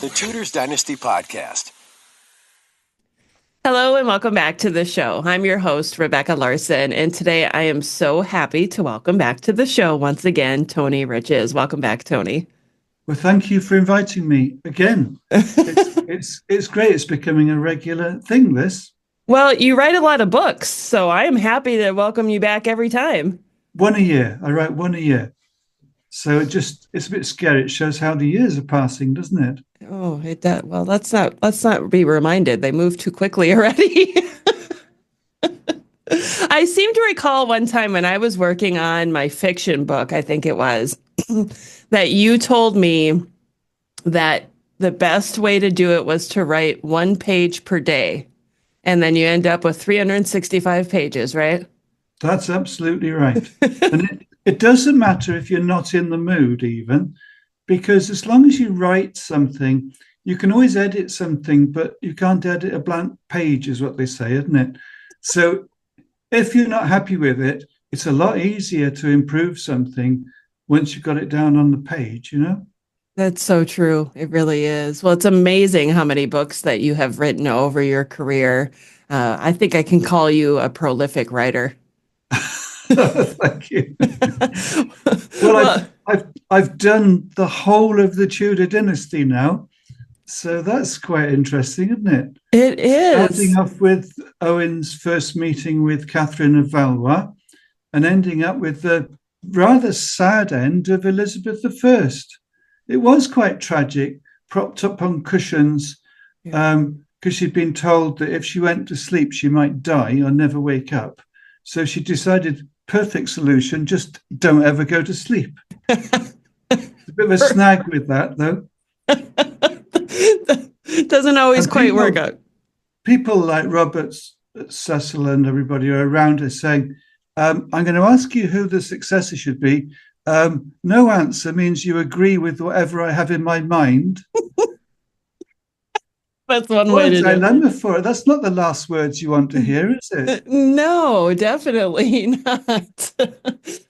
The Tudors Dynasty Podcast. Hello and welcome back to the show. I'm your host, Rebecca Larson, and today I am so happy to welcome back to the show once again, Tony Riches. Welcome back, Tony. Well, thank you for inviting me again. It's great. It's becoming a regular thing, this. Well, you write a lot of books, so I am happy to welcome you back every time. One a year. I write one a year. So it's a bit scary. It shows how the years are passing, doesn't it? Oh, it does. Well, let's not be reminded. They move too quickly already. I seem to recall one time when I was working on my fiction book, I think it was, that you told me that the best way to do it was to write 1 page per day. And then you end up with 365 pages, right? That's absolutely right. And it doesn't matter if you're not in the mood, even, because as long as you write something, you can always edit something, but you can't edit a blank page, is what they say, isn't it? So if you're not happy with it, it's a lot easier to improve something once you've got it down on the page, you know? That's so true. It really is. Well, it's amazing how many books that you have written over your career. I think I can call you a prolific writer. Thank you. Well, I've done the whole of the Tudor dynasty now, so that's quite interesting, isn't it? It is. Starting off with Owen's first meeting with Catherine of Valois, and ending up with the rather sad end of Elizabeth I. It was quite tragic, propped up on cushions, because she'd been told that if she went to sleep, she might die or never wake up. So she decided, perfect solution, just don't ever go to sleep. It's a bit of a snag with that, though. Doesn't always quite work out. People like Robert Cecil and everybody are around her saying, I'm going to ask you who the successor should be. No answer means you agree with whatever I have in my mind. That's one way to do it. Dilemma for it. That's not the last words you want to hear, is it? No, definitely not.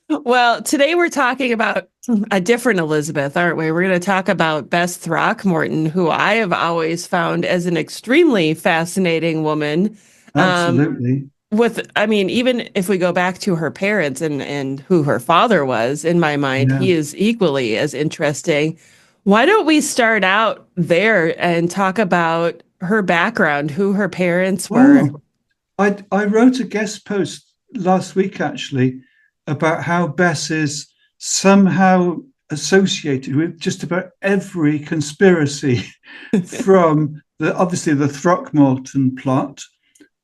Well, today we're talking about a different Elizabeth, aren't we? We're going to talk about Bess Throckmorton, who I have always found as an extremely fascinating woman. Absolutely. Even if we go back to her parents and who her father was, in my mind, he is equally as interesting. Why don't we start out there and talk about her background, who her parents were? I wrote a guest post last week, actually, about how Bess is somehow associated with just about every conspiracy from obviously the Throckmorton plot.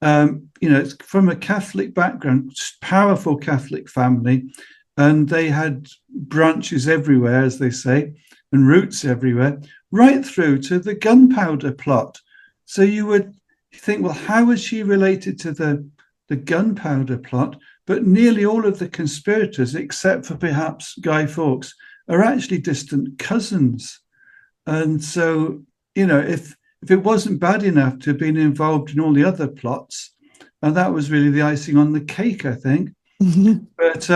It's from a Catholic background, powerful Catholic family, and they had branches everywhere, as they say, and roots everywhere, right through to the gunpowder plot. So you would think, well, how is she related to the gunpowder plot? But nearly all of the conspirators, except for perhaps Guy Fawkes, are actually distant cousins. And so, if it wasn't bad enough to have been involved in all the other plots, and that was really the icing on the cake, I think. But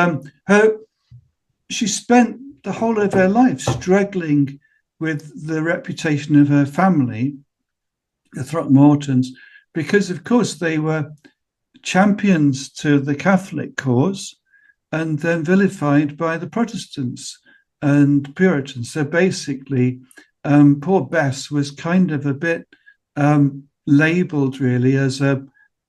she spent the whole of her life struggling with the reputation of her family, the Throckmortons, because, of course, they were champions to the Catholic cause and then vilified by the Protestants and Puritans. So basically, poor Bess was kind of a bit labelled, really, as at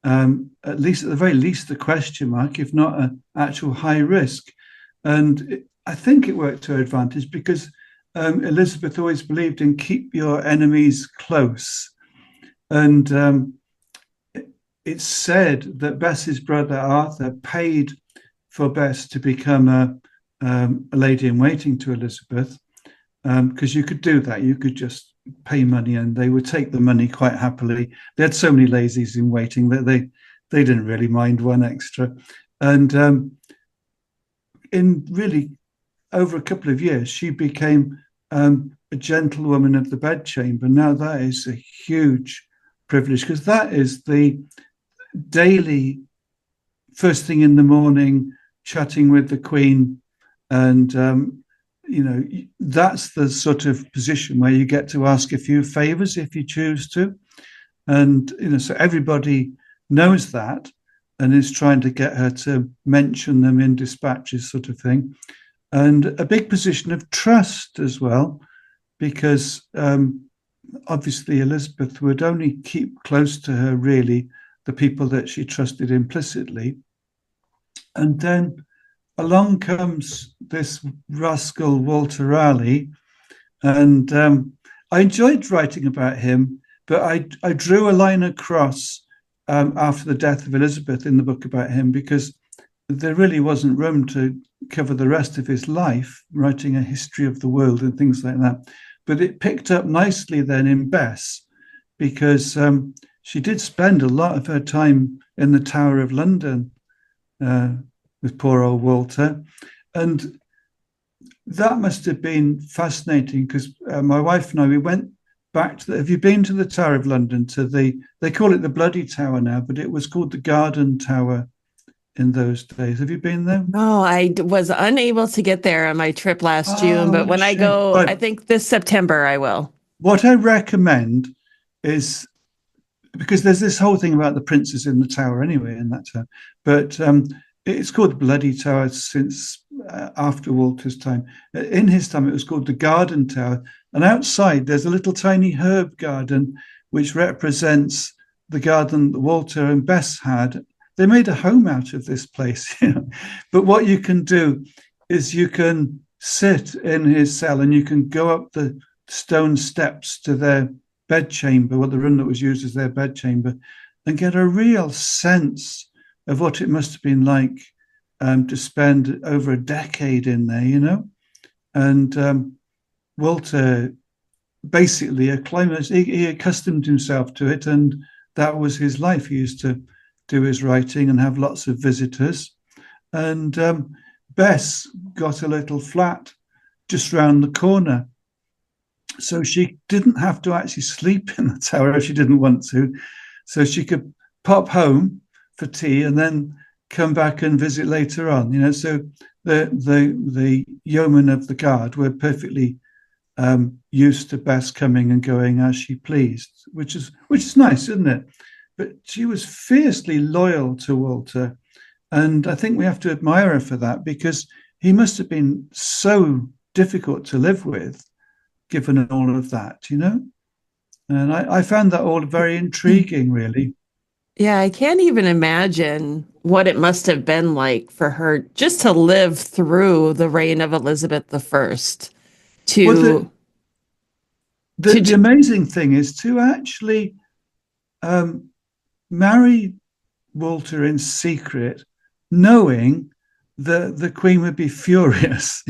the very least, a question mark, if not an actual high risk. And I think it worked to her advantage because Elizabeth always believed in keep your enemies close. And it's said that Bess's brother Arthur paid for Bess to become a lady in waiting to Elizabeth, because you could do that. You could just pay money and they would take the money quite happily. They had so many ladies in waiting that they didn't really mind one extra. And in really over a couple of years, she became a gentlewoman of the bedchamber. Now that is a huge privilege because that is the daily first thing in the morning chatting with the Queen and that's the sort of position where you get to ask a few favors if you choose to. And, so everybody knows that and is trying to get her to mention them in dispatches, sort of thing. And a big position of trust as well, because obviously Elizabeth would only keep close to her, really, the people that she trusted implicitly. And then along comes this rascal Walter Raleigh, and I enjoyed writing about him, but I drew a line across after the death of Elizabeth in the book about him, because there really wasn't room to cover the rest of his life, writing a history of the world and things like that. But it picked up nicely then in Bess, because she did spend a lot of her time in the Tower of London with poor old Walter. And that must have been fascinating, because my wife and I, we went back to have you been to the Tower of London, they call it the Bloody Tower now, but it was called the Garden Tower in those days. Have you been there? No, I was unable to get there on my trip last June, Oh, but what a when I shame. go, I Right. think this September I will. What I recommend is, because there's this whole thing about the princes in the tower anyway, in that tower, but it's called the Bloody Tower since after Walter's time. In his time, it was called the Garden Tower. And outside, there's a little tiny herb garden, which represents the garden that Walter and Bess had. They made a home out of this place. But what you can do is you can sit in his cell and you can go up the stone steps to their bedchamber, or the room that was used as their bedchamber, and get a real sense of what it must have been like to spend over a decade in there, And Walter basically he accustomed himself to it, and that was his life. He used to do his writing and have lots of visitors. And Bess got a little flat just round the corner, so she didn't have to actually sleep in the tower if she didn't want to. So she could pop home for tea and then come back and visit later on. So the yeomen of the guard were perfectly used to Bess coming and going as she pleased, which is nice, isn't it? But she was fiercely loyal to Walter, and I think we have to admire her for that, because he must have been so difficult to live with, given all of that, And I found that all very intriguing, really. Yeah, I can't even imagine what it must have been like for her just to live through the reign of Elizabeth the First. Well, To the amazing thing is to actually marry Walter in secret, knowing that the Queen would be furious.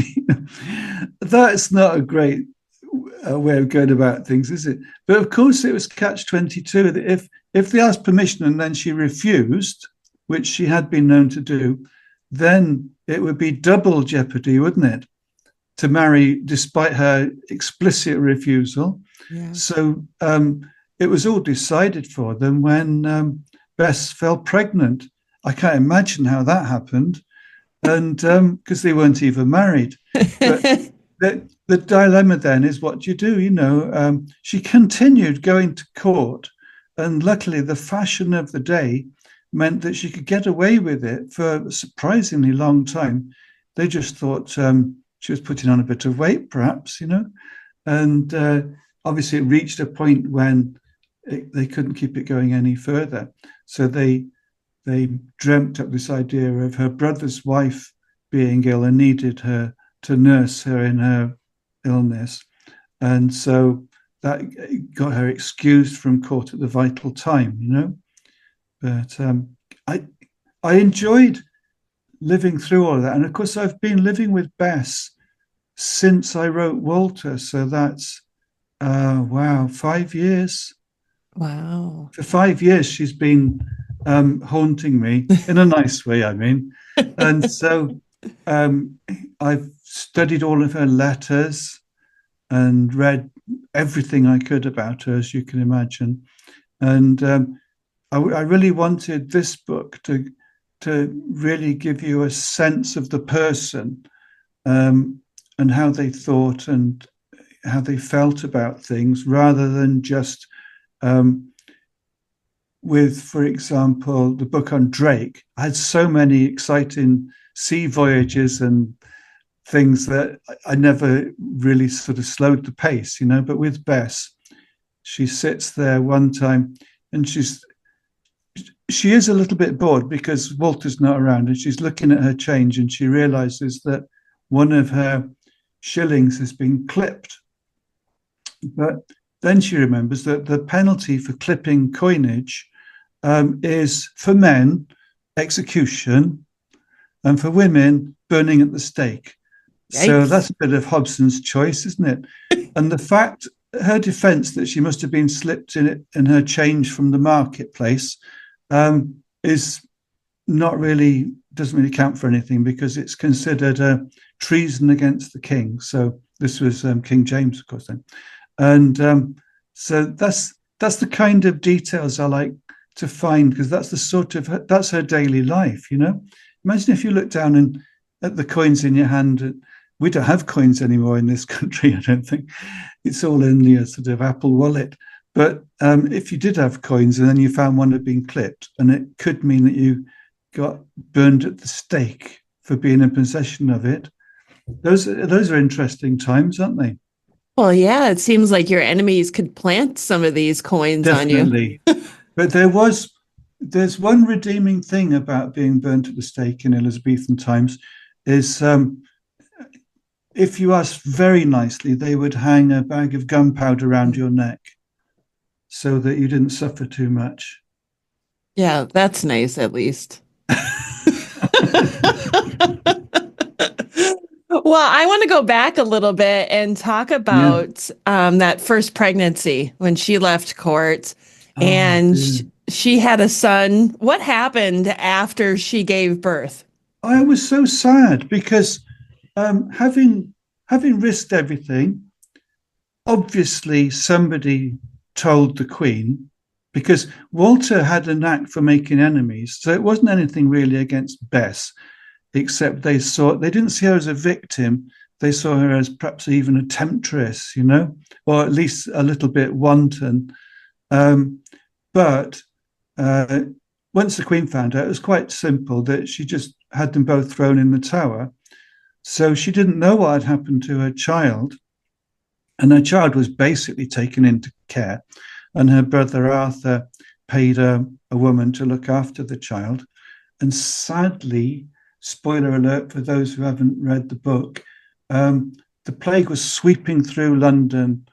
That's not a great way of going about things, is it? But of course, it was catch-22. If they asked permission and then she refused, which she had been known to do, then it would be double jeopardy, wouldn't it? To marry despite her explicit refusal. Yeah. So it was all decided for them when Bess fell pregnant. I can't imagine how that happened, and because they weren't even married. But the dilemma then is, what do you do? She continued going to court, and luckily the fashion of the day meant that she could get away with it for a surprisingly long time. They just thought she was putting on a bit of weight, perhaps, and obviously it reached a point when they couldn't keep it going any further. So they dreamt up this idea of her brother's wife being ill and needed her to nurse her in her illness. And so that got her excused from court at the vital time, But I enjoyed living through all of that. And of course, I've been living with Bess since I wrote Walter. So that's, 5 years. Wow. For 5 years, she's been haunting me in a nice way, I mean. And so I've studied all of her letters and read everything I could about her, as you can imagine. And I really wanted this book to really give you a sense of the person, and how they thought and how they felt about things, rather than just with, for example, the book on Drake. I had so many exciting sea voyages and things that I never really sort of slowed the pace, you know. But with Bess, she sits there one time and she is a little bit bored because Walter's not around, and she's looking at her change and she realizes that one of her shillings has been clipped. But then she remembers that the penalty for clipping coinage is, for men, execution, and for women, burning at the stake. Yikes. So that's a bit of Hobson's choice, isn't it? And the fact, her defense that she must have been slipped in her change from the marketplace is not really, doesn't really count for anything, because it's considered a treason against the king. So this was King James, of course, then. And so that's the kind of details I like to find, because that's the sort of, that's her daily life, you know. Imagine if you look down and at the coins in your hand. We don't have coins anymore in this country, I don't think. It's all in the sort of Apple Wallet. But if you did have coins and then you found one had been clipped, and it could mean that you got burned at the stake for being in possession of it. Those are interesting times, aren't they? Well, yeah, it seems like your enemies could plant some of these coins Definitely. on you. But there's one redeeming thing about being burnt at the stake in Elizabethan times, is if you asked very nicely, they would hang a bag of gunpowder around your neck so that you didn't suffer too much. Yeah, that's nice, at least. Well, I want to go back a little bit and talk about that first pregnancy when she left court and she had a son. What happened after she gave birth? I was so sad because having risked everything, obviously somebody told the Queen, because Walter had a knack for making enemies. So it wasn't anything really against Bess, except they didn't see her as a victim. They saw her as perhaps even a temptress, you know, or at least a little bit wanton. But once the Queen found out, it was quite simple that she just had them both thrown in the Tower. So she didn't know what had happened to her child. And her child was basically taken into care. And her brother Arthur paid a woman to look after the child. And sadly, spoiler alert for those who haven't read the book, the plague was sweeping through London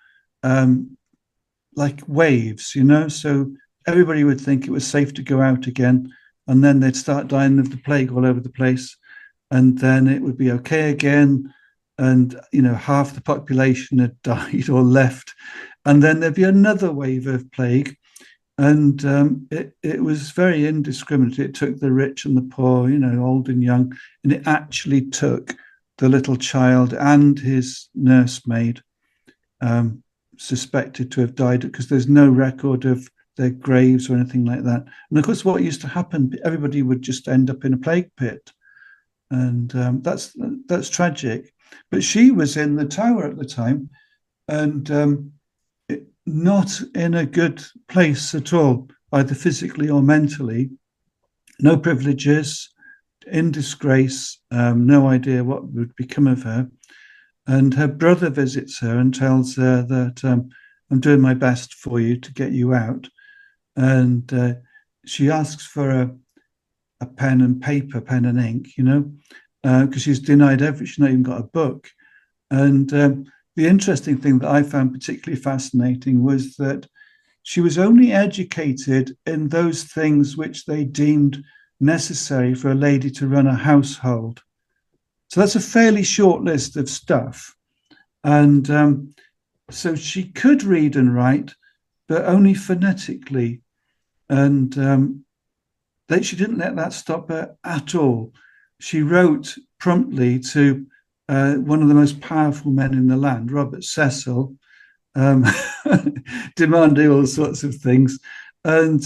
like waves, you know. So everybody would think it was safe to go out again. And then they'd start dying of the plague all over the place. And then it would be okay again. And, you know, half the population had died or left. And then there'd be another wave of plague. And it was very indiscriminate. It took the rich and the poor, you know, old and young. And it actually took the little child and his nursemaid, suspected to have died, because there's no record of their graves or anything like that. And of course, what used to happen, everybody would just end up in a plague pit. And that's tragic. But she was in the Tower at the time, and not in a good place at all, either physically or mentally. No privileges, in disgrace, no idea what would become of her. And her brother visits her and tells her that I'm doing my best for you to get you out. And she asks for a pen and paper, pen and ink, you know, because she's denied everything. She's not even got a book. And the interesting thing that I found particularly fascinating was that she was only educated in those things which they deemed necessary for a lady to run a household. So that's a fairly short list of stuff. And so she could read and write, but only phonetically. And she didn't let that stop her at all. She wrote promptly to one of the most powerful men in the land, Robert Cecil, demanding all sorts of things, and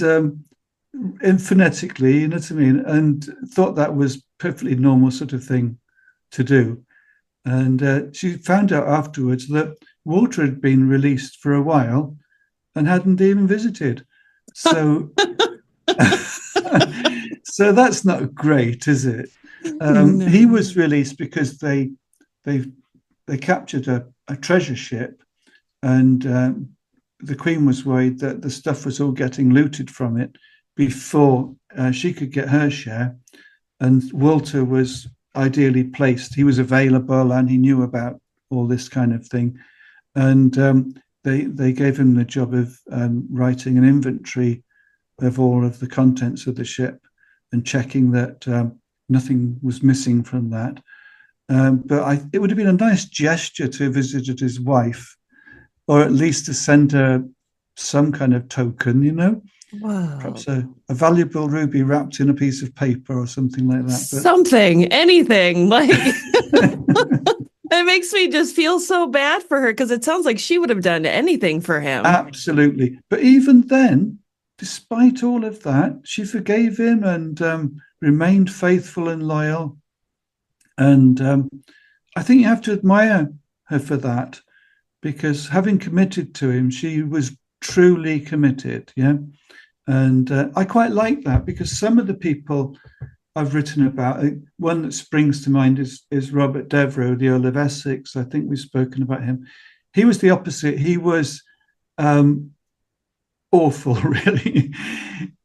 phonetically, you know what I mean, and thought that was perfectly normal sort of thing to do. And she found out afterwards that Walter had been released for a while and hadn't even visited. So, so that's not great, is it? He No. was released because they captured a treasure ship, and the Queen was worried that the stuff was all getting looted from it before she could get her share. And Walter was ideally placed. He was available and he knew about all this kind of thing. And they gave him the job of writing an inventory of all of the contents of the ship and checking that nothing was missing from that. But it would have been a nice gesture to have visited his wife, or at least to send her some kind of token, Wow. perhaps a valuable ruby wrapped in a piece of paper or something like that. Something, anything. Like, it makes me just feel so bad for her, because it sounds like she would have done anything for him. Absolutely. But even then, despite all of that, she forgave him and remained faithful and loyal. And I think you have to admire her for that, because having committed to him, she was truly committed. Yeah. And I quite like that, because some of the people I've written about, one that springs to mind is Robert Devereux, the Earl of Essex. I think we've spoken about him. He was the opposite. He was awful, really.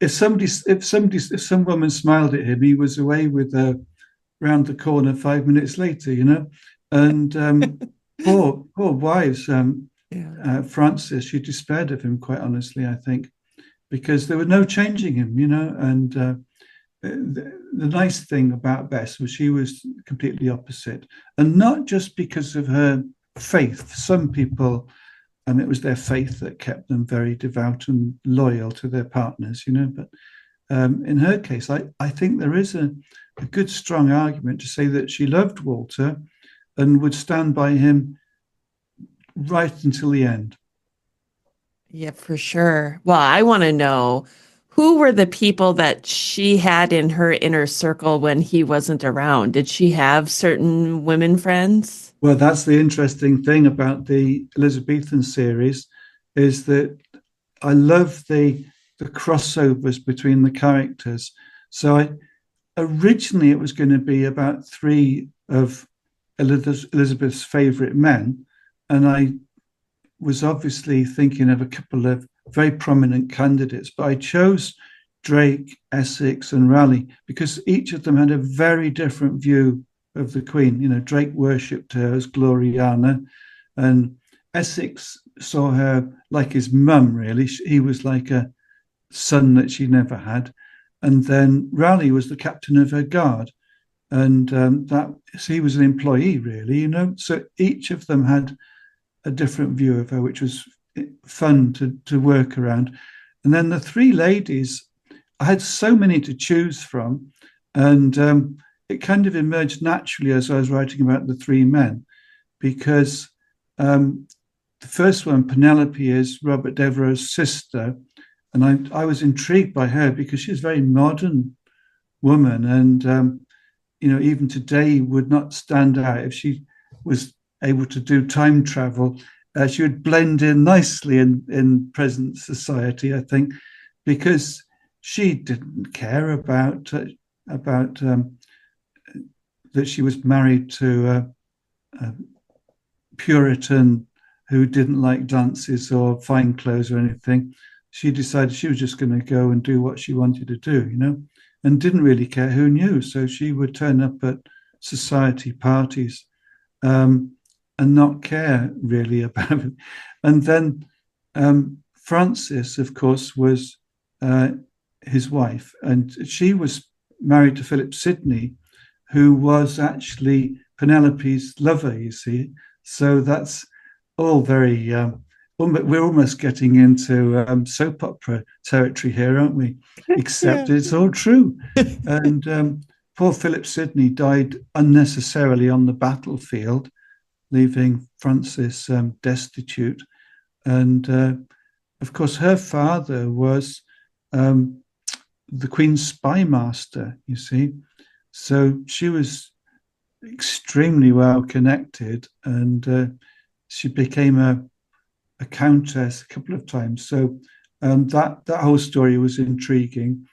If some woman smiled at him, he was away with her round the corner 5 minutes later, And poor wives, Frances, she despaired of him, quite honestly, I think, because there was no changing him, And the nice thing about Bess was she was completely opposite, and not just because of her faith. Some people, it was their faith that kept them very devout and loyal to their partners, But in her case, I think there is a good, strong argument to say that she loved Walter and would stand by him right until the end. Yeah, for sure. Well, I want to know, who were the people that she had in her inner circle when he wasn't around? Did she have certain women friends? Well, that's the interesting thing about the Elizabethan series, is that I love the crossovers between the characters. So originally it was going to be about three of Elizabeth's favorite men, and I was obviously thinking of a couple of very prominent candidates, but I chose Drake, Essex, and Raleigh because each of them had a very different view of the Queen. Drake worshipped her as Gloriana, and Essex saw her like his mum, really. He was like a son that she never had. And then Raleigh was the captain of her guard, and so he was an employee, really. So each of them had a different view of her, which was fun to work around. And then the three ladies, I had so many to choose from, and it kind of emerged naturally as I was writing about the three men, because the first one, Penelope, is Robert Devereux's sister, and I was intrigued by her because she's a very modern woman, and even today would not stand out. If she was able to do time travel, she would blend in nicely in present society, I think, because she didn't care about that she was married to a Puritan who didn't like dances or fine clothes or anything. She decided she was just going to go and do what she wanted to do, and didn't really care who knew. So she would turn up at society parties and not care really about it. And then Frances, of course, was his wife, and she was married to Philip Sidney, who was actually Penelope's lover, you see. So that's all very, we're almost getting into soap opera territory here, aren't we? Except it's all true. And poor Philip Sidney died unnecessarily on the battlefield, leaving Frances destitute. And of course, her father was the Queen's spy master, you see. So she was extremely well connected, and she became a countess a couple of times. So that whole story was intriguing.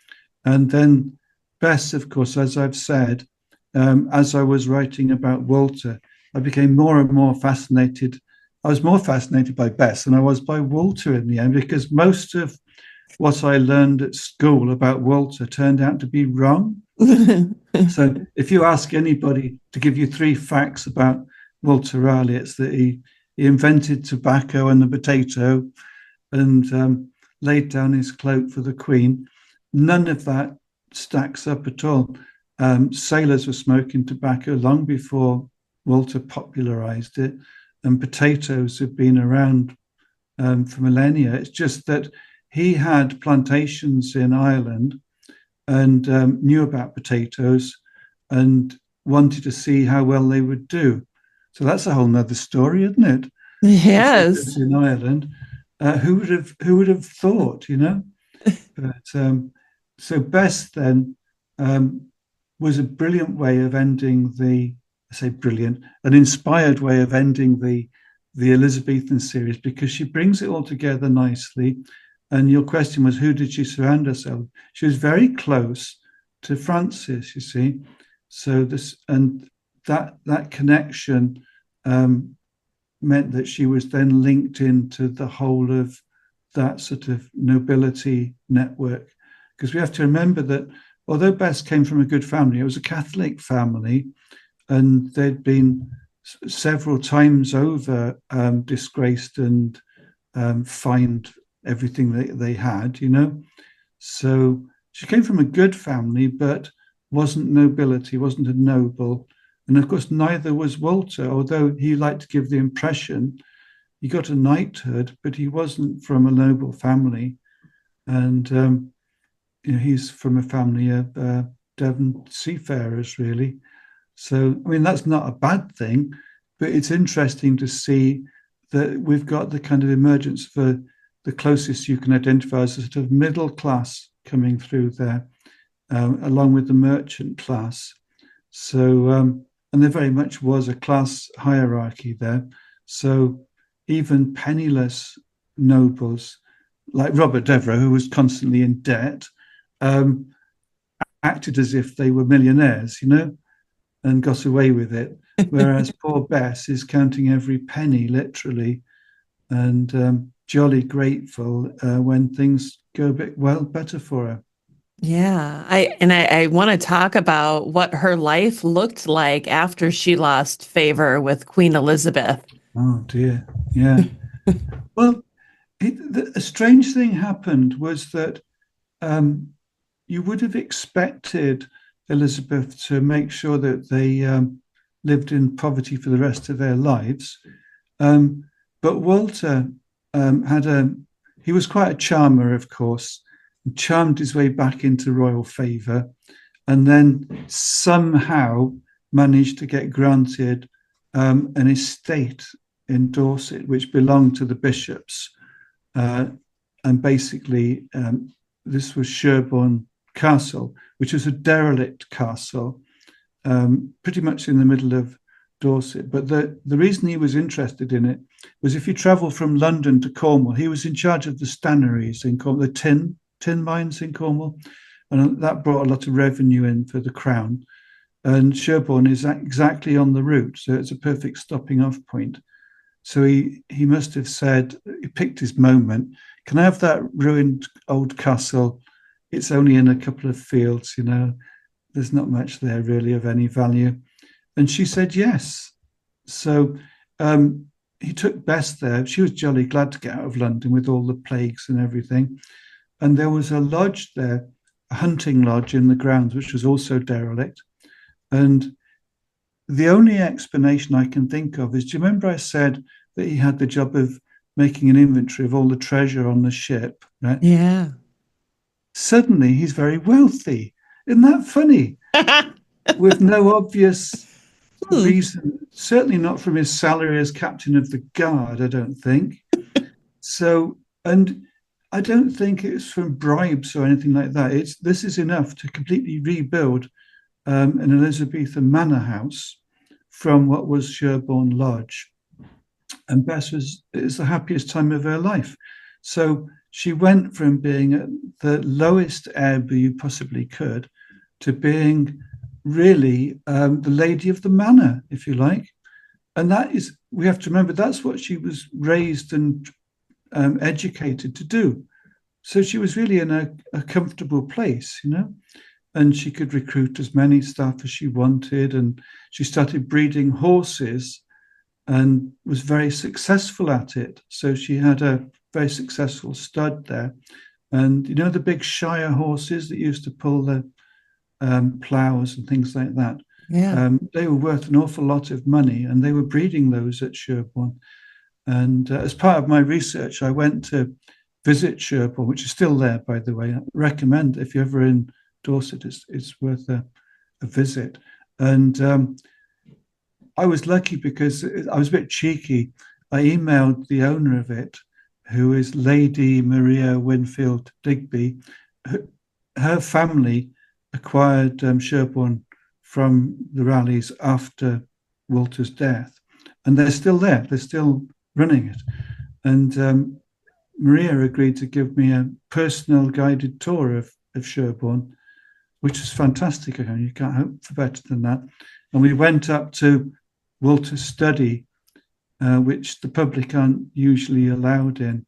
And then Bess, of course, as I've said, as I was writing about Walter, I became more and more fascinated. I was more fascinated by Bess than I was by Walter in the end, because most of what I learned at school about Walter turned out to be wrong. So if you ask anybody to give you 3 facts about Walter Raleigh, it's that he invented tobacco and the potato, and laid down his cloak for the Queen. None of that stacks up at all. Sailors were smoking tobacco long before Walter popularized it, and potatoes have been around for millennia. It's just that he had plantations in Ireland and knew about potatoes and wanted to see how well they would do. So that's a whole nother story, isn't it? Yes. In Ireland, who would have thought, you know? But so Bess then was a brilliant way of ending I say brilliant, an inspired way of ending the Elizabethan series, because she brings it all together nicely. And your question was, who did she surround herself? She was very close to Francis, you see. So that connection meant that she was then linked into the whole of that sort of nobility network. Because we have to remember that although Bess came from a good family, it was a Catholic family, and they'd been several times over disgraced and fined everything they had, you know. So she came from a good family, but wasn't nobility, wasn't a noble. And of course, neither was Walter, although he liked to give the impression he got a knighthood, but he wasn't from a noble family. And you know, he's from a family of Devon seafarers, really. So, I mean, that's not a bad thing, but it's interesting to see that we've got the kind of emergence for the closest you can identify as a sort of middle class coming through there, along with the merchant class. So, and there very much was a class hierarchy there. So even penniless nobles like Robert Devereux, who was constantly in debt, acted as if they were millionaires, you know, and got away with it. Whereas poor Bess is counting every penny, literally, and jolly grateful when things go a bit better for her. Yeah. I want to talk about what her life looked like after she lost favor with Queen Elizabeth. Oh dear, yeah. Well, a strange thing happened was that you would have expected Elizabeth to make sure that they lived in poverty for the rest of their lives. But Walter he was quite a charmer, of course, and charmed his way back into royal favour, and then somehow managed to get granted an estate in Dorset, which belonged to the bishops. And basically, this was Sherborne Castle, which was a derelict castle, pretty much in the middle of Dorset. But the reason he was interested in it was if you travel from London to Cornwall, he was in charge of the stannaries in Cornwall, the tin mines in Cornwall, and that brought a lot of revenue in for the crown. And Sherborne is exactly on the route, so it's a perfect stopping off point. So he must have said, he picked his moment. Can I have that ruined old castle? It's only in a couple of fields, you know. There's not much there really of any value. And she said yes. So he took Bess there. She was jolly glad to get out of London with all the plagues and everything. And there was a lodge there, a hunting lodge in the grounds, which was also derelict. And the only explanation I can think of is, do you remember I said that he had the job of making an inventory of all the treasure on the ship, right? Yeah. Suddenly he's very wealthy. Isn't that funny? With no obvious reason, certainly not from his salary as captain of the guard, I don't think. So, and I don't think it's from bribes or anything like that. This is enough to completely rebuild an Elizabethan manor house. from what was Sherborne Lodge. And it's the happiest time of her life. So she went from being at the lowest ebb you possibly could to being really the lady of the manor, if you like. And that is, we have to remember, that's what she was raised and educated to do. So she was really in a comfortable place, and she could recruit as many staff as she wanted. And she started breeding horses and was very successful at it. So she had a very successful stud there. And the big Shire horses that used to pull the ploughs and things like that. Yeah. They were worth an awful lot of money, and they were breeding those at Sherborne. And as part of my research, I went to visit Sherborne, which is still there, by the way. I recommend, if you're ever in Dorset, it's worth a visit. And I was lucky because I was a bit cheeky. I emailed the owner of it, who is Lady Maria Winfield Digby. Her family acquired Sherborne from the Raleighs after Walter's death, and they're still there. They're still running it. And Maria agreed to give me a personal guided tour of Sherborne, which is fantastic. You can't hope for better than that. And we went up to Walter's study, which the public aren't usually allowed in.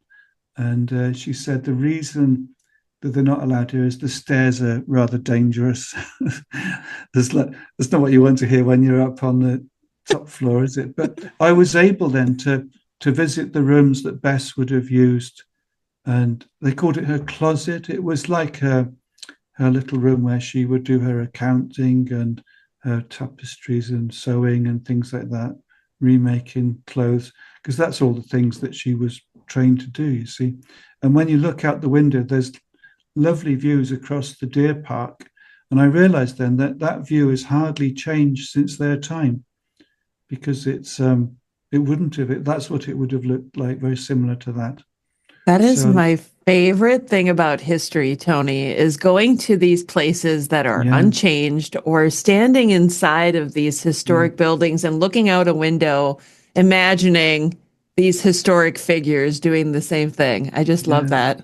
And she said the reason that they're not allowed here is the stairs are rather dangerous. That's not what you want to hear when you're up on the top floor, is it? But I was able then to visit the rooms that Bess would have used, and they called it her closet. It was like her little room where she would do her accounting and her tapestries and sewing and things like that, remaking clothes, because that's all the things that she was trained to do, you see. And when you look out the window, there's lovely views across the deer park. And I realized then that view has hardly changed since their time, because it wouldn't have. That's what it would have looked like, very similar to that. That is my favorite thing about history, Tony, is going to these places that are unchanged, or standing inside of these historic buildings and looking out a window, imagining these historic figures doing the same thing. I just love that.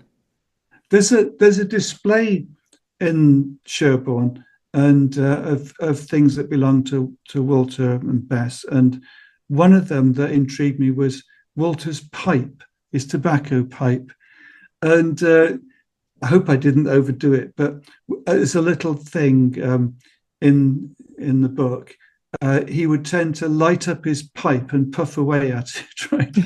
There's a display in Sherborne and of things that belong to Walter and Bess, and one of them that intrigued me was Walter's pipe, his tobacco pipe. And I hope I didn't overdo it, but as a little thing in the book, he would tend to light up his pipe and puff away at it, right?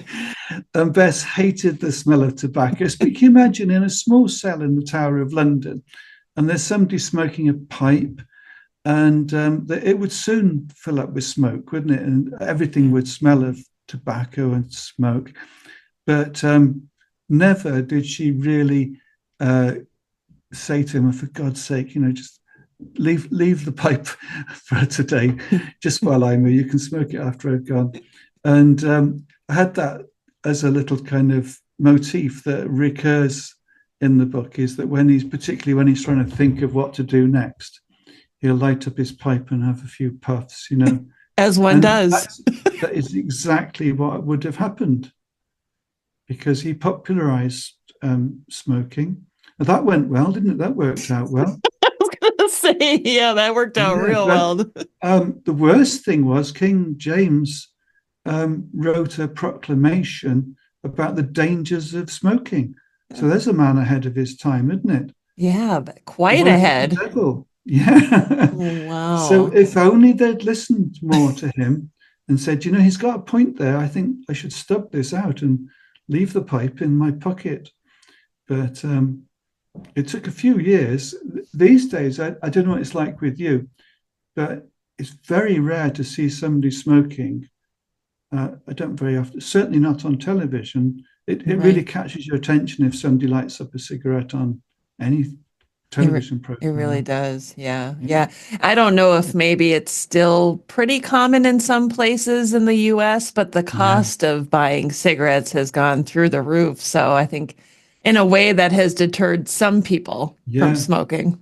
And Bess hated the smell of tobacco. But can you imagine in a small cell in the Tower of London, and there's somebody smoking a pipe, and it would soon fill up with smoke, wouldn't it? And everything would smell of tobacco and smoke. But never did she really say to him, for God's sake, just leave the pipe for today, just while I'm here. You can smoke it after I've gone. And I had that as a little kind of motif that recurs in the book, is that particularly when he's trying to think of what to do next, he'll light up his pipe and have a few puffs, As one does. That is exactly what would have happened, because he popularized smoking. And that went well, didn't it? That worked out well. I was going to say, yeah, that worked out real well. The worst thing was King James wrote a proclamation about the dangers of smoking. So there's a man ahead of his time, isn't it? Yeah, but quite ahead. Yeah. Oh, wow. So if only they'd listened more to him and said, he's got a point there. I think I should stub this out and leave the pipe in my pocket. But it took a few years. These days, I don't know what it's like with you, but it's very rare to see somebody smoking. I don't very often, certainly not on television. It really catches your attention if somebody lights up a cigarette on any television program. It really does. Yeah. I don't know if maybe it's still pretty common in some places in the US, but the cost of buying cigarettes has gone through the roof. So I think in a way that has deterred some people from smoking.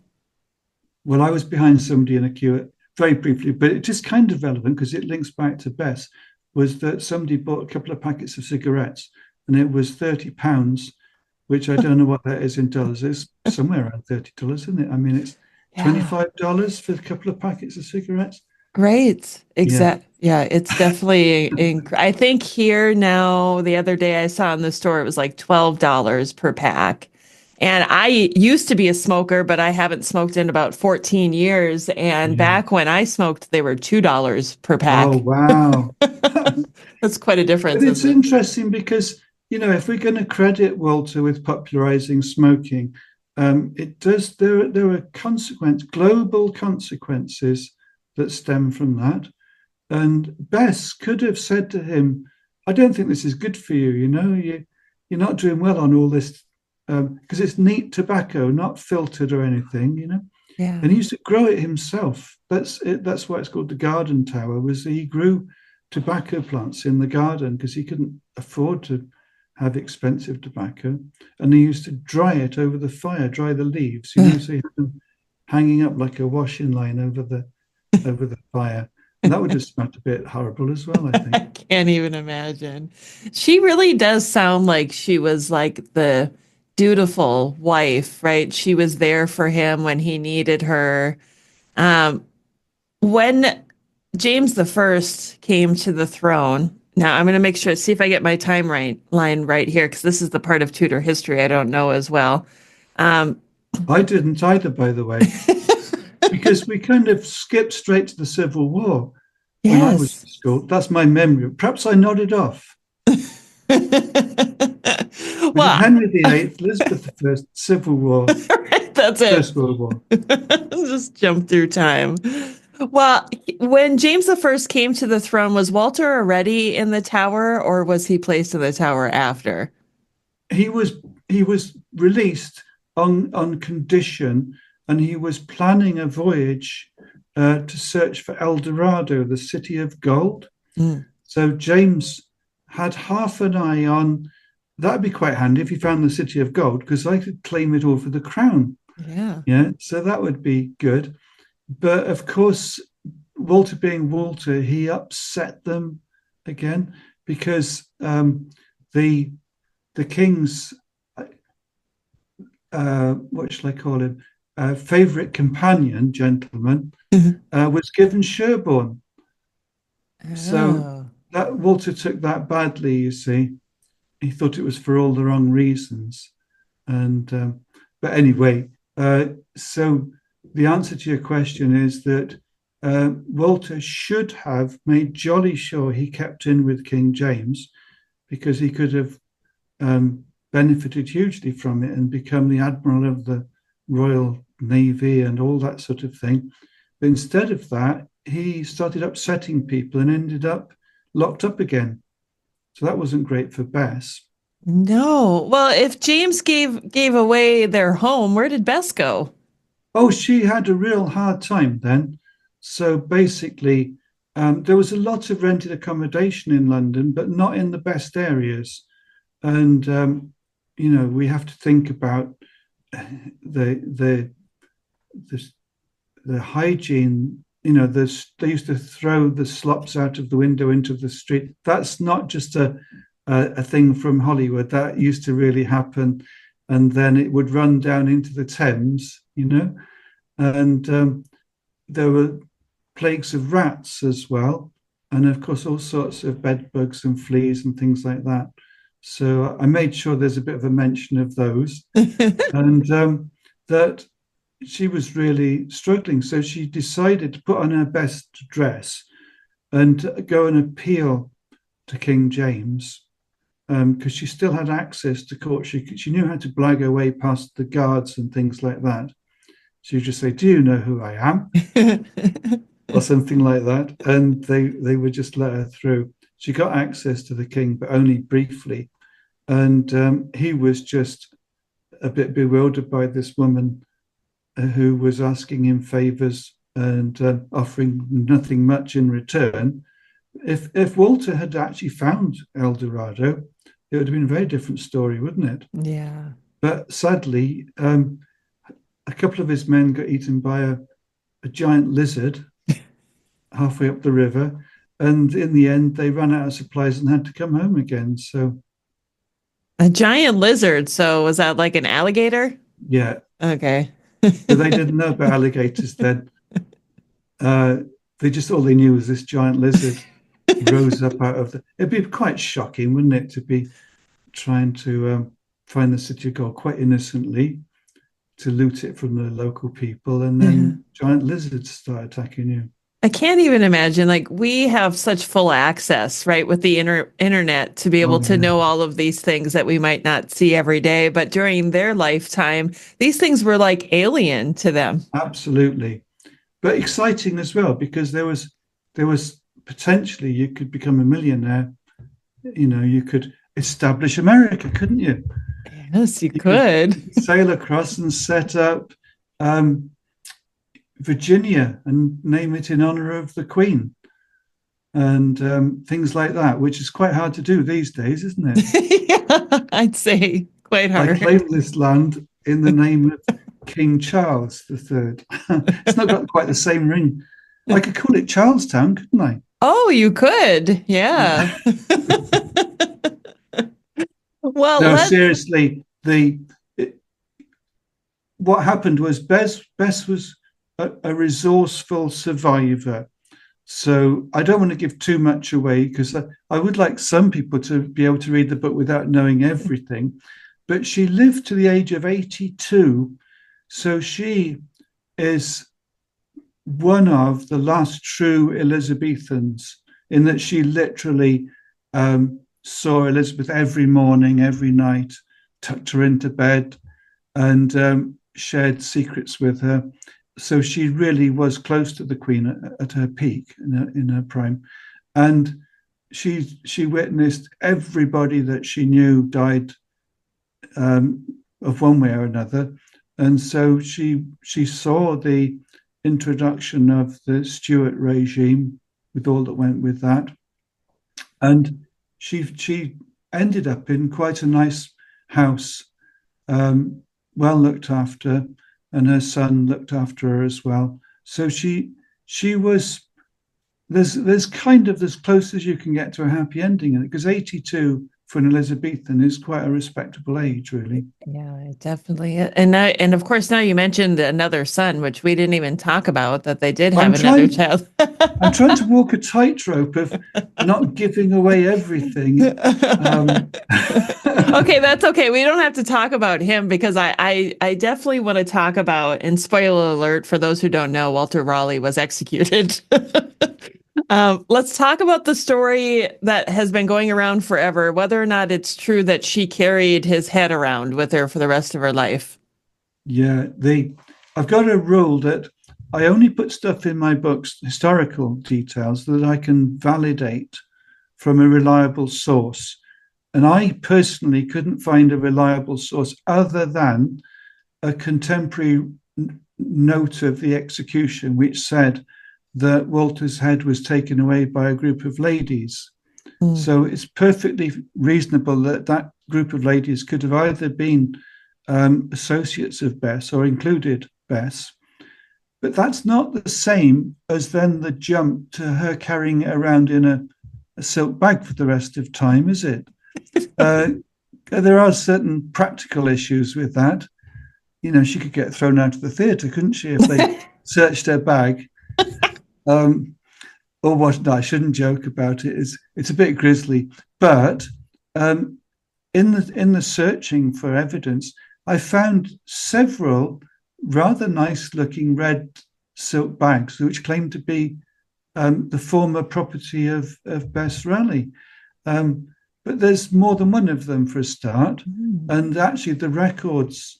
Well, I was behind somebody in a queue very briefly, but it's just kind of relevant because it links back to Bess, was that somebody bought a couple of packets of cigarettes and it was £30, which I don't know what that is in dollars. It's somewhere around $30, isn't it? I mean, it's Yeah. $25 for a couple of packets of cigarettes. Right. Yeah. Exact. Yeah, it's definitely I think here now the other day I saw in the store it was like $12 per pack. And I used to be a smoker, but I haven't smoked in about 14 years. And Yeah. back when I smoked, they were $2 per Oh, pack. wow. That's quite a But difference, it's isn't it? interesting because, if we're going to credit Walter with popularizing smoking, it does, there are global consequences that stem from that. And Bess could have said to him, I don't think this is good for you. You're not doing well on all this, because it's neat tobacco, not filtered or anything. Yeah. And he used to grow it himself. That's it. That's why it's called the garden tower, was he grew tobacco plants in the garden because he couldn't afford to have expensive tobacco. And he used to dry it over the fire, dry the leaves, so he had them hanging up like a washing line over the fire. And that would have smelled a bit horrible as well, I I think. can't even imagine. She really does sound like she was like the dutiful wife, right? She was there for him when he needed her. Um, when James the First came to the throne, now I'm going to make sure, see if I get my line right here, because this is the part of Tudor history I don't know as well. Um, I didn't either, by the way, because we kind of skipped straight to the Civil War when I was yes. in school. That's my memory. Perhaps I nodded off. We did Well, Henry VIII, Elizabeth I, Civil War, that's it. First World War. Just jump through time. Well, when James the First came to the throne, was Walter already in the tower, or was he placed in the tower after? He was released on condition, and he was planning a voyage to search for El Dorado, the city of gold. Mm, So James had half an eye on that'd be quite handy if he found the city of gold, because I could claim it all for the crown. yeah. Yeah, so that would be good. But of course, Walter being Walter, he upset them again because the king's what shall I call him, favorite companion, gentleman, was given Sherborne. So Oh. that Walter took that badly. You see, he thought it was for all the wrong reasons. And but anyway, so the answer to your question is that Walter should have made jolly sure he kept in with King James, because he could have benefited hugely from it and become the admiral of the Royal Navy and all that sort of thing. But instead of that, he started upsetting people and ended up locked up again. So that wasn't great for Bess. No. Well, if James gave away their home, where did Bess go? Oh, she had a real hard time then. So basically, there was a lot of rented accommodation in London, but not in the best areas. And we have to think about the the, the hygiene. They used to throw the slops out of the window into the street. That's not just a thing from Hollywood. That used to really happen, and then it would run down into the Thames. And there were plagues of rats as well, and of course all sorts of bed bugs and fleas and things like that. So I made sure there's a bit of a mention of those, and that she was really struggling. So she decided to put on her best dress and go and appeal to King James, because she still had access to court. She knew how to blag her way past the guards and things like that. She would just say, "Do you know who I am?" or something like that, and they would just let her through. She got access to the king, but only briefly, and he was just a bit bewildered by this woman who was asking him favors and offering nothing much in return. If Walter had actually found El Dorado, it would have been a very different story, wouldn't it? Yeah. But sadly, a couple of his men got eaten by a giant lizard, halfway up the river. And in the end, they ran out of supplies and had to come home again. So, A giant lizard. So was that like an alligator? yeah. Okay. But they didn't know about alligators then. They just, all they knew was this giant lizard rose up out of the. It'd be quite shocking, wouldn't it, to be trying to find the city of gold quite innocently, to loot it from the local people, and then giant lizards start attacking you. I can't even imagine. Like, we have such full access, right, with the internet to be able Oh, to yeah. know all of these things that we might not see every day. But during their lifetime, these things were like alien to them. Absolutely. But exciting as well, because there was potentially you could become a millionaire. You could establish America, couldn't you? Yes, you You could could. sail across and set up Virginia and name it in honor of the Queen, and things like that, which is quite hard to do these days, isn't it? Yeah, I'd say quite I hard. claim this land in the name of King Charles III. It's not got quite the same ring. I could call it Charlestown, couldn't I? Oh, you could. Yeah. Well, No, let seriously, what happened was Bess was a resourceful survivor. So I don't want to give too much away, because I would like some people to be able to read the book without knowing everything. But she lived to the age of 82. So she is one of the last true Elizabethans, in that she literally saw Elizabeth every morning, every night, tucked her into bed, and shared secrets with her. So she really was close to the Queen at her peak, in her prime. And she witnessed everybody that she knew died of one way or another. And so she saw the introduction of the Stuart regime, with all that went with that. And she ended up in quite a nice house, well looked after, and her son looked after her as well. So she was, there's kind of as close as you can get to a happy ending in it, because 82 for an Elizabethan is quite a respectable age, really. Yeah, definitely. And of course, now you mentioned another son, which we didn't even talk about, that they did have I'm another trying child. I'm trying to walk a tightrope of not giving away everything. Okay, that's okay. We don't have to talk about him, because I definitely want to talk about, and spoiler alert for those who don't know, Walter Raleigh was executed. Let's talk about the story that has been going around forever, whether or not it's true that she carried his head around with her for the rest of her life. Yeah, I've got a rule that I only put stuff in my books, historical details, that I can validate from a reliable source. And I personally couldn't find a reliable source other than a contemporary note of the execution, which said that Walter's head was taken away by a group of ladies. Mm. So it's perfectly reasonable that that group of ladies could have either been associates of Bess or included Bess. But that's not the same as then the jump to her carrying it around in a silk bag for the rest of time, is it? There are certain practical issues with that. She could get thrown out of the theatre, couldn't she, if they searched her bag? Or what? No, I shouldn't joke about it. It's a bit grisly, but in the searching for evidence, I found several rather nice-looking red silk bags, which claim to be the former property of Bess Raleigh. But there's more than one of them for a start, and actually the records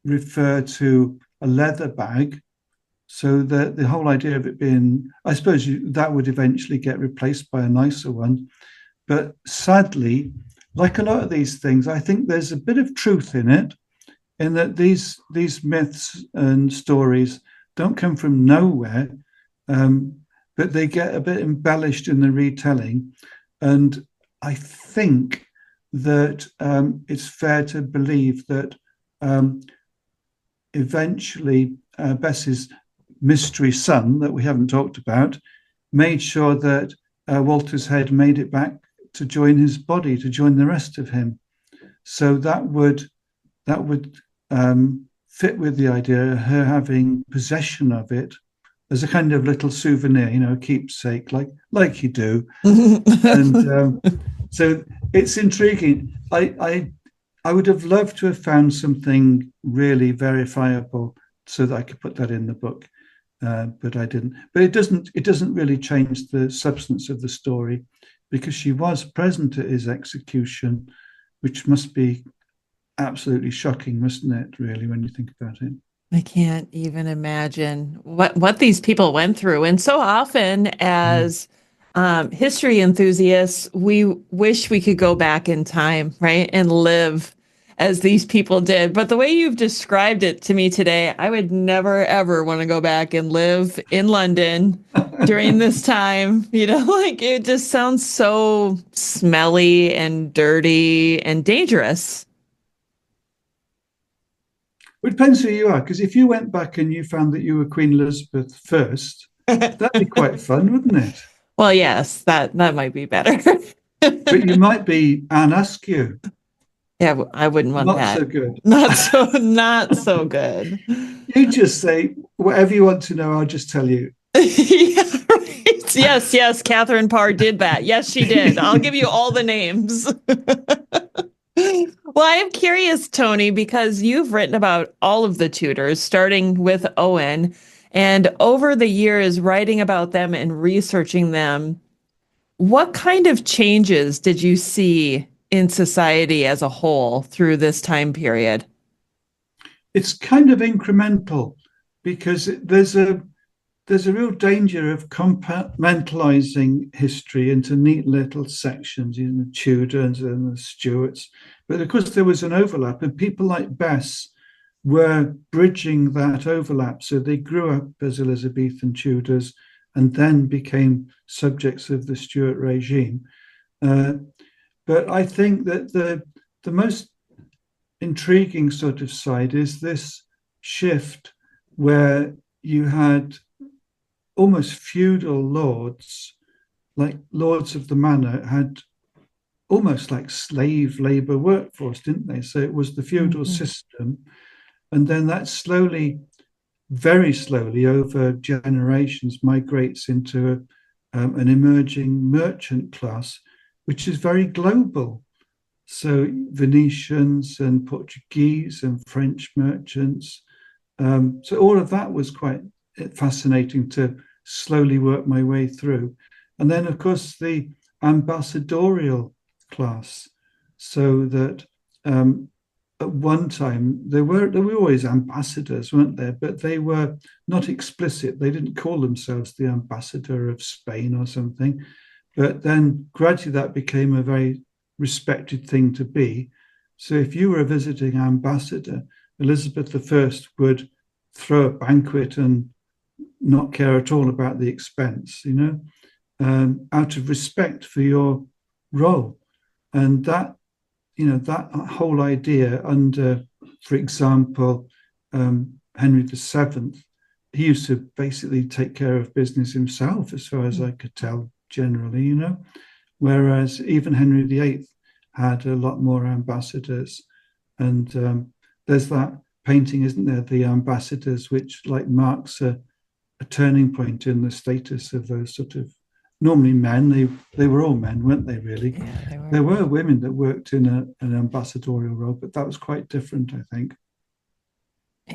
refer to a leather bag. So the whole idea of it being, I suppose that would eventually get replaced by a nicer one. But sadly, like a lot of these things, I think there's a bit of truth in it, in that these myths and stories don't come from nowhere, but they get a bit embellished in the retelling. And I think that it's fair to believe that eventually Bess's mystery son that we haven't talked about, made sure that Walter's head made it back to join his body, to join the rest of him. So that would fit with the idea of her having possession of it as a kind of little souvenir, a keepsake, like you do. And so it's intriguing. I would have loved to have found something really verifiable so that I could put that in the book, but I didn't. But it doesn't really change the substance of the story, because she was present at his execution, which must be absolutely shocking, mustn't it, really, when you think about it? I can't even imagine what these people went through. And so often as history enthusiasts, we wish we could go back in time, right? And live as these people did. But the way you've described it to me today, I would never, ever want to go back and live in London during this time. Like it just sounds so smelly and dirty and dangerous. It depends who you are, because if you went back and you found that you were Queen Elizabeth first, that'd be quite fun, wouldn't it? Well, yes, that might be better. But you might be Anne Askew. Yeah, I wouldn't want that. Not so good. Not so good. You just say whatever you want to know. I'll just tell you. Yeah, right. Yes. Catherine Parr did that. Yes, she did. I'll give you all the names. Well, I'm curious, Tony, because you've written about all of the Tudors, starting with Owen, and over the years writing about them and researching them. What kind of changes did you see in society as a whole through this time period? It's kind of incremental, because there's a real danger of compartmentalizing history into neat little sections, the Tudors and the Stuarts. But of course, there was an overlap, and people like Bess were bridging that overlap. So they grew up as Elizabethan Tudors and then became subjects of the Stuart regime. But I think that the most intriguing sort of side is this shift where you had almost feudal lords, like lords of the manor, had almost like slave labor workforce, didn't they? So it was the feudal system. And then that slowly, very slowly over generations, migrates into an emerging merchant class, which is very global. So Venetians and Portuguese and French merchants. So all of that was quite fascinating to slowly work my way through. And then, of course, the ambassadorial class, so that at one time there were always ambassadors, weren't there? But they were not explicit. They didn't call themselves the ambassador of Spain or something. But then gradually that became a very respected thing to be. So if you were a visiting ambassador, Elizabeth I would throw a banquet and not care at all about the expense, out of respect for your role. And that whole idea under, for example, Henry VII, he used to basically take care of business himself, as far as I could tell, generally, whereas even Henry VIII had a lot more ambassadors. And there's that painting, isn't there, the ambassadors, which like marks a turning point in the status of those sort of normally men. They were all men, weren't they, really? Yeah, they were. There were women that worked in an ambassadorial role, but that was quite different, I think.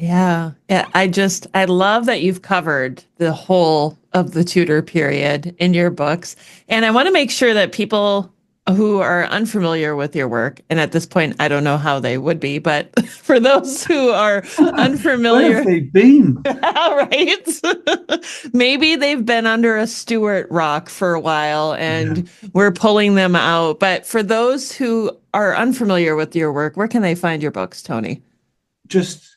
Yeah. I love that you've covered the whole of the Tudor period in your books. And I want to make sure that people who are unfamiliar with your work, and at this point, I don't know how they would be, but for those who are unfamiliar. Where have they been? Right? Maybe they've been under a Stuart rock for a while and we're pulling them out. But for those who are unfamiliar with your work, where can they find your books, Tony? Just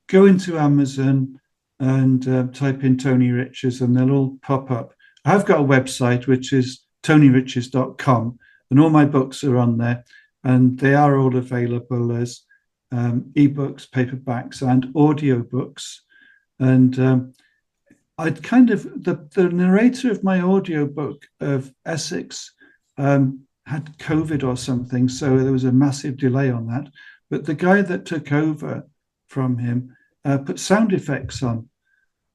go into Amazon and type in Tony Riches and they'll all pop up. I've got a website, which is tonyriches.com, and all my books are on there, and they are all available as ebooks, paperbacks, and audiobooks. And I'd kind of the narrator of my audiobook of Essex had COVID or something, so there was a massive delay on that. But the guy that took over from him put sound effects on.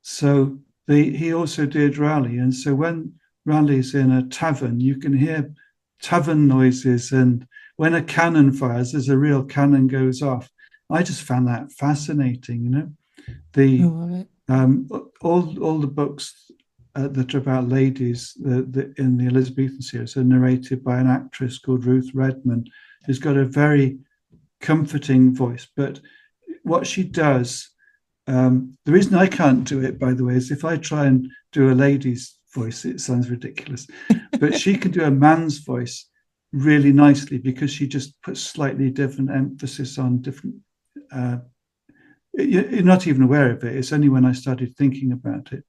So he also did Raleigh. And so when Raleigh's in a tavern, you can hear tavern noises. And when a cannon fires, there's a real cannon goes off. I just found that fascinating, you know. I The love it. all the books that are about ladies in the Elizabethan series are narrated by an actress called Ruth Redman, who's got a very comforting voice. But what she does, the reason I can't do it, by the way, is if I try and do a lady's voice, it sounds ridiculous. But she can do a man's voice really nicely because she just puts slightly different emphasis on different. You're not even aware of it. It's only when I started thinking about it.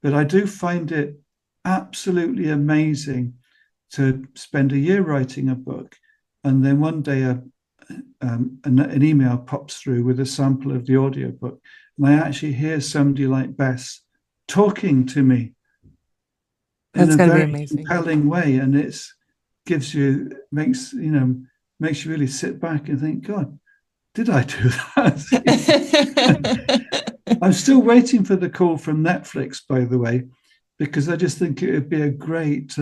But I do find it absolutely amazing to spend a year writing a book, and then one day an email pops through with a sample of the audiobook, and I actually hear somebody like Bess talking to me That's in a got to be very amazing. compelling way, and makes you really sit back and think, God, did I do that? I'm still waiting for the call from Netflix, by the way, because I just think it would be a great.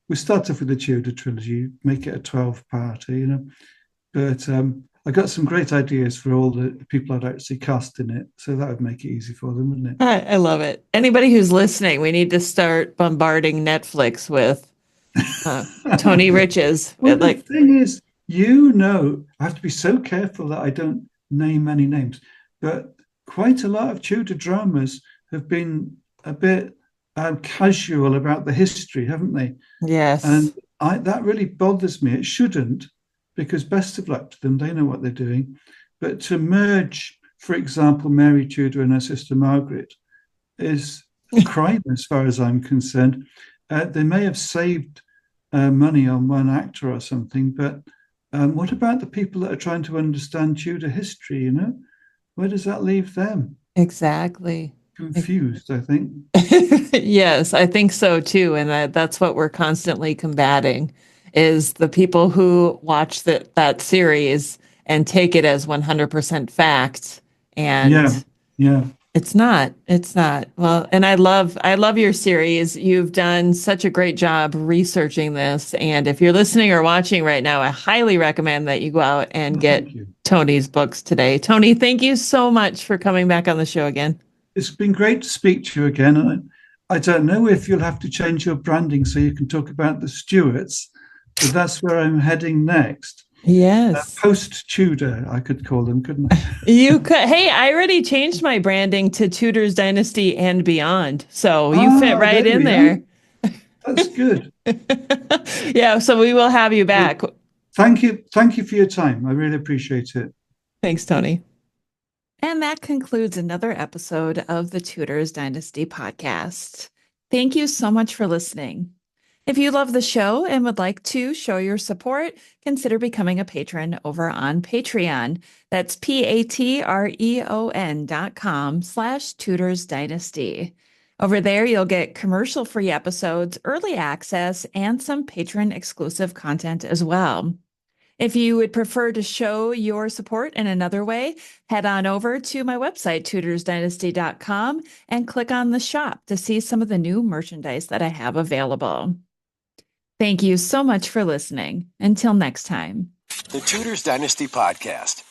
We start off with the Tudor trilogy, make it a 12-parter, you know. But I got some great ideas for all the people I'd actually cast in it, so that would make it easy for them, wouldn't it? I love it. Anybody who's listening, we need to start bombarding Netflix with Tony Riches. Well, the Like, thing is, I have to be so careful that I don't name any names, but quite a lot of Tudor dramas have been a bit casual about the history, haven't they? yes. And that really bothers me. It shouldn't, because best of luck to them, they know what they're doing. But to merge, for example, Mary Tudor and her sister Margaret is a crime as far as I'm concerned. They may have saved money on one actor or something, but what about the people that are trying to understand Tudor history, you know? Where does that leave them? Exactly. Confused, I think. Yes, I think so too. And that's what we're constantly combating is the people who watch that series and take it as 100% fact. Yeah, And yeah. it's not. It's not. Well, and I love your series. You've done such a great job researching this. And if you're listening or watching right now, I highly recommend that you go out and Well, get thank you. Tony's books today. Tony, thank you so much for coming back on the show again. It's been great to speak to you again. And I don't know if you'll have to change your branding so you can talk about the Stuarts, but that's where I'm heading next. Yes. Post-Tudor, I could call them, couldn't I? You could. Hey, I already changed my branding to Tudor's Dynasty and Beyond. So you fit right There in we are. there. That's good. Yeah, so we will have you back. Thank you. Thank you for your time. I really appreciate it. Thanks, Tony. And that concludes another episode of the Tudors Dynasty podcast. Thank you so much for listening. If you love the show and would like to show your support, consider becoming a patron over on Patreon. That's patreon.com/Tudors Dynasty. Over there, you'll get commercial-free episodes, early access, and some patron exclusive content as well. If you would prefer to show your support in another way, head on over to my website, tudorsdynasty.com, and click on the shop to see some of the new merchandise that I have available. Thank you so much for listening. Until next time. The Tudors Dynasty Podcast.